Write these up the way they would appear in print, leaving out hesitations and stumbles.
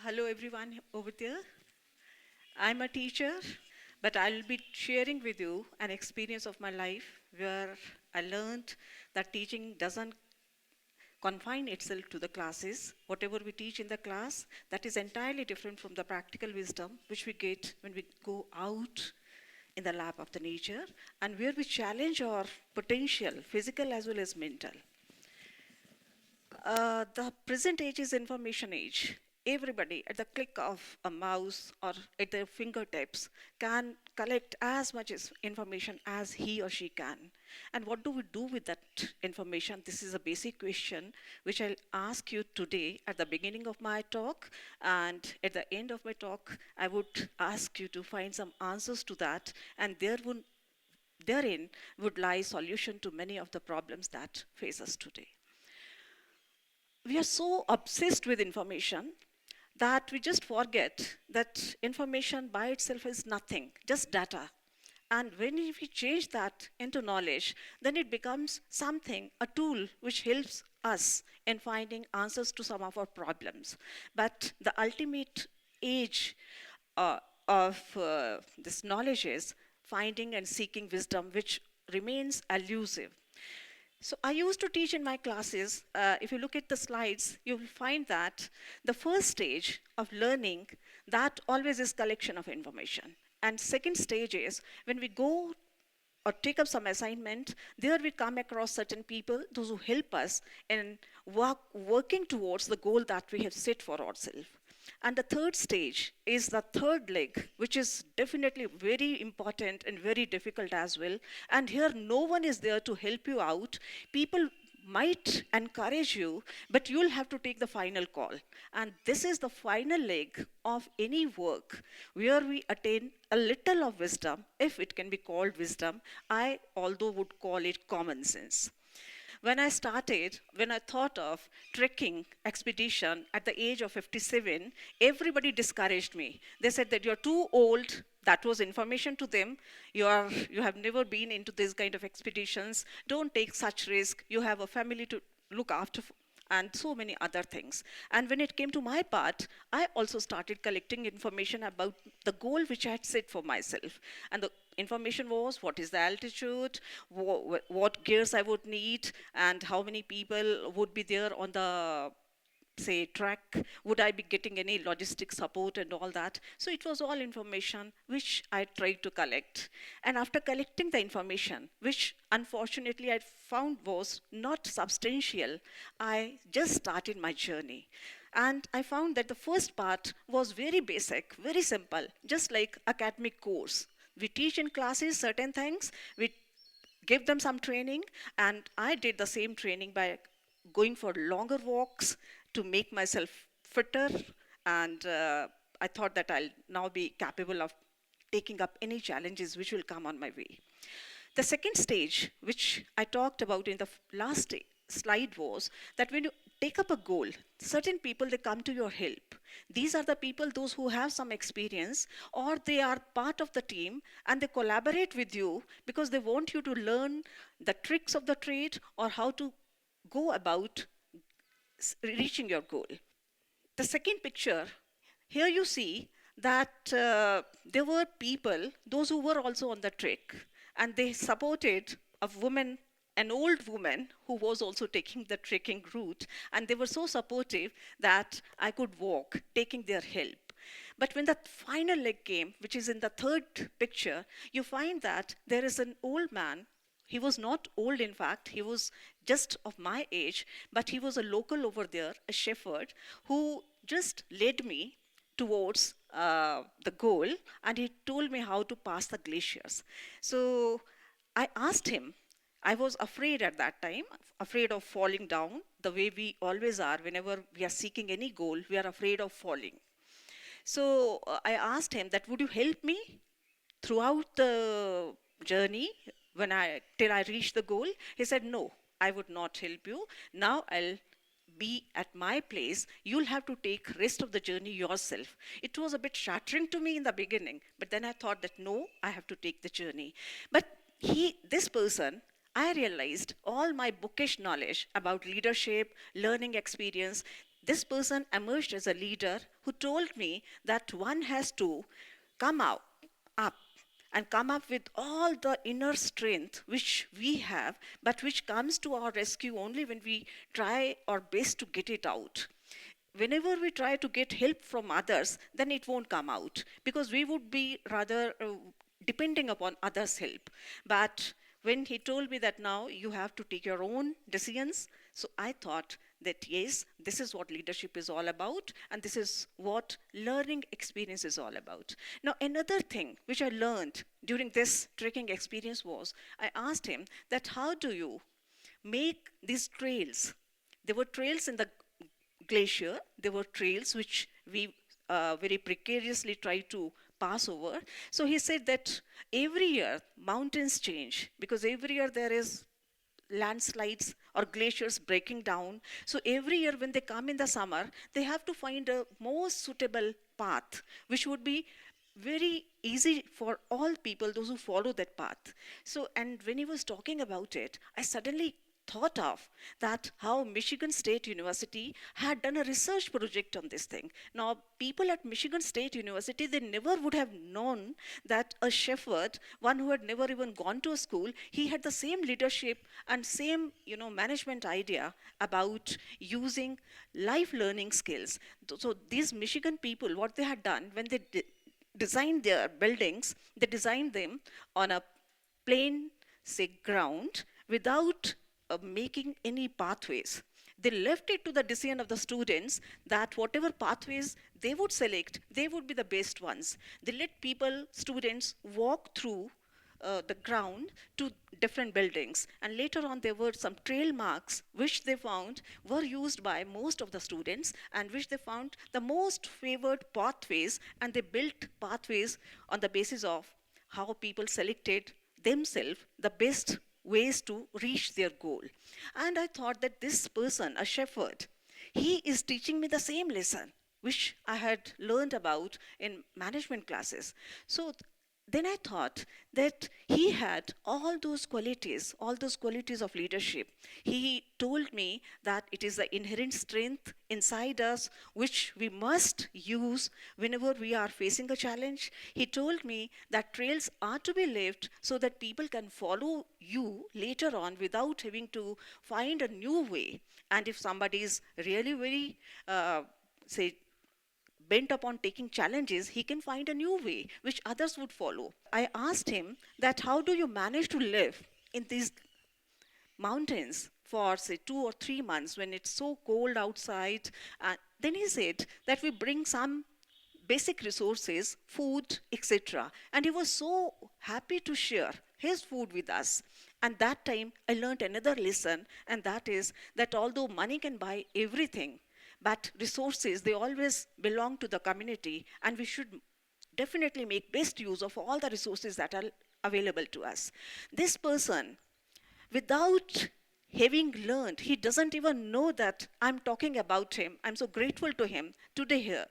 Hello everyone over there. I'm a teacher, but I'll be sharing with you an experience of my life where I learned that teaching doesn't confine itself to the classes. Whatever we teach in the class, that is entirely different from the practical wisdom which we get when we go out in the lap of the nature and where we challenge our potential, physical as well as mental. The present age is information age. Everybody at the click of a mouse or at their fingertips can collect as much as information as he or she can. And what do we do with that information? This is a basic question which I'll ask you today at the beginning of my talk. And at the end of my talk, I would ask you to find some answers to that. And therein would lie solution to many of the problems that face us today. We are so obsessed with information that we just forget that information by itself is nothing, just data. And when we change that into knowledge, then it becomes something, a tool which helps us in finding answers to some of our problems. But the ultimate age uh, of this knowledge is finding and seeking wisdom, which remains elusive. So I used to teach in my classes. If you look at the slides, you will find that the first stage of learning, that always is collection of information. And second stage is when we go or take up some assignment, there we come across certain people, those who help us in working towards the goal that we have set for ourselves. And the third stage is the third leg, which is definitely very important and very difficult as well. And here, no one is there to help you out. People might encourage you, but you'll have to take the final call. And this is the final leg of any work where we attain a little of wisdom, if it can be called wisdom. I, although, would call it common sense. When I thought of trekking expedition at the age of 57, everybody discouraged me. They said that you're too old. That was information to them. You have never been into this kind of expeditions. Don't take such risk. You have a family to look after and so many other things. And when it came to my part, I also started collecting information about the goal which I had set for myself. And the information was what is the altitude, what gears I would need, and how many people would be there on the say track, would I be getting any logistic support and all that. So it was all information which I tried to collect. And after collecting the information, which unfortunately I found was not substantial, I just started my journey. And I found that the first part was very basic, very simple, just like academic course. We teach in classes certain things, we give them some training, and I did the same training by going for longer walks to make myself fitter, and I thought that I'll now be capable of taking up any challenges which will come on my way. The second stage, which I talked about in the last slide, was that when you take up a goal, certain people they come to your help. These are the people, those who have some experience, or they are part of the team and they collaborate with you because they want you to learn the tricks of the trade or how to go about reaching your goal. The second picture, here you see that there were people, those who were also on the trek, and they supported a woman, an old woman who was also taking the trekking route, and they were so supportive that I could walk, taking their help. But when the final leg came, which is in the third picture, you find that there is an old man. He was not old, in fact, he was just of my age, but he was a local over there, a shepherd, who just led me towards the goal, and he told me how to pass the glaciers. So I asked him, I was afraid at that time, afraid of falling down, the way we always are whenever we are seeking any goal, we are afraid of falling. So I asked him that, would you help me throughout the journey when I till I reached the goal? He said, no, I would not help you. Now I'll be at my place. You'll have to take rest of the journey yourself. It was a bit shattering to me in the beginning, but then I thought that no, I have to take the journey. But this person, I realized all my bookish knowledge about leadership, learning experience, This person emerged as a leader who told me that one has to come out up and come up with all the inner strength which we have, but which comes to our rescue only when we try our best to get it out. Whenever we try to get help from others, then it won't come out because we would be rather depending upon others' help. But when he told me that now you have to take your own decisions, so I thought that yes, this is what leadership is all about, and this is what learning experience is all about. Now, another thing which I learned during this trekking experience was I asked him that how do you make these trails? There were trails in the glacier, there were trails which we very precariously tried to pass over. So he said that every year mountains change because every year there is landslides or glaciers breaking down. So every year when they come in the summer, they have to find a most suitable path, which would be very easy for all people, those who follow that path. So, and when he was talking about it, I suddenly thought of that how Michigan State University had done a research project on this thing. Now, people at Michigan State University, they never would have known that a shepherd, one who had never even gone to a school, he had the same leadership and same, management idea about using life learning skills. So these Michigan people, what they had done when they designed their buildings, they designed them on a plain, say, ground without making any pathways. They left it to the decision of the students that whatever pathways they would select, they would be the best ones. They let people, students, walk through the ground to different buildings. And later on, there were some trail marks which they found were used by most of the students and which they found the most favored pathways. And they built pathways on the basis of how people selected themselves the best ways to reach their goal. And I thought that this person, a shepherd, he is teaching me the same lesson which I had learned about in management classes. So then I thought that he had all those qualities of leadership. He told me that it is the inherent strength inside us which we must use whenever we are facing a challenge. He told me that trails are to be left so that people can follow you later on without having to find a new way. And if somebody is really very, say, bent upon taking challenges, he can find a new way which others would follow. I asked him that how do you manage to live in these mountains for say 2 or 3 months when it's so cold outside? And then he said that we bring some basic resources, food, etc. And he was so happy to share his food with us. And that time I learned another lesson, and that is that although money can buy everything, but resources, they always belong to the community, and we should definitely make best use of all the resources that are available to us. This person, without having learned, he doesn't even know that I'm talking about him. I'm so grateful to him today here.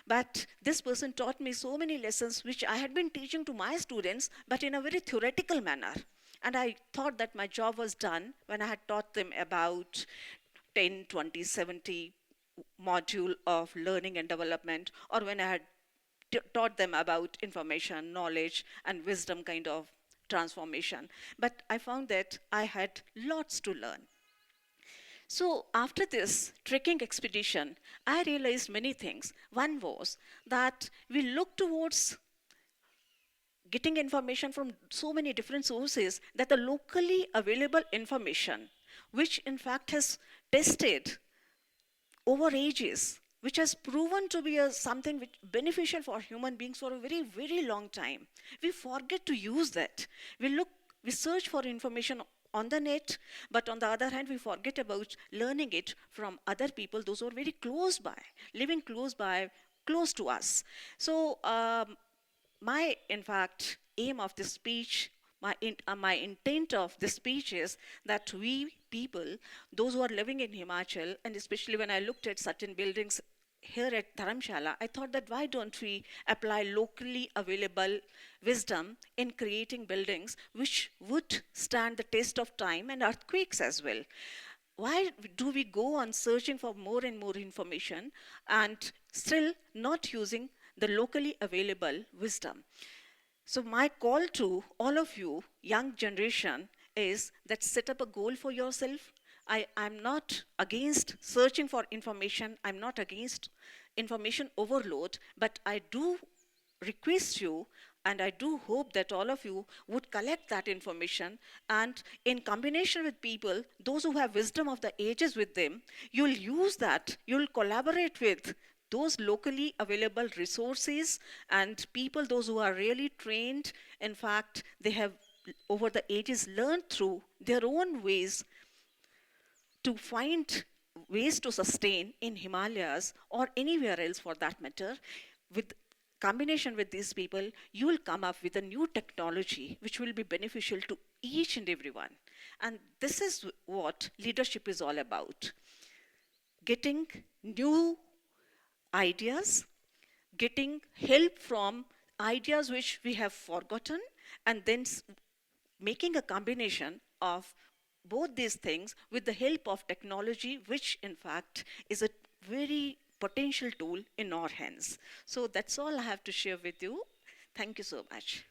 But this person taught me so many lessons which I had been teaching to my students, but in a very theoretical manner. And I thought that my job was done when I had taught them about 10, 20, 70 module of learning and development, or when I had taught them about information, knowledge, and wisdom kind of transformation. But I found that I had lots to learn. So after this trekking expedition, I realized many things. One was that we look towards getting information from so many different sources that the locally available information, which in fact has tested over ages, which has proven to be something which beneficial for human beings for a very, very long time. We forget to use that. We search for information on the net, but on the other hand, we forget about learning it from other people, those who are very close by, living close by, close to us. So my, in fact, aim of this speech, my intent of this speech is that we people, those who are living in Himachal, and especially when I looked at certain buildings here at Dharamsala, I thought that why don't we apply locally available wisdom in creating buildings which would stand the test of time and earthquakes as well. Why do we go on searching for more and more information and still not using the locally available wisdom? So my call to all of you, young generation, is that set up a goal for yourself. I'm not against searching for information. I'm not against information overload, but I do request you and I do hope that all of you would collect that information and in combination with people, those who have wisdom of the ages with them, you'll use that, you'll collaborate with those locally available resources and people, those who are really trained. In fact, they have over the ages learned through their own ways to find ways to sustain in Himalayas or anywhere else for that matter. With combination with these people, you will come up with a new technology which will be beneficial to each and everyone. And this is what leadership is all about. Getting new ideas, getting help from ideas which we have forgotten, and then making a combination of both these things with the help of technology, which in fact is a very potential tool in our hands. So that's all I have to share with you. Thank you so much.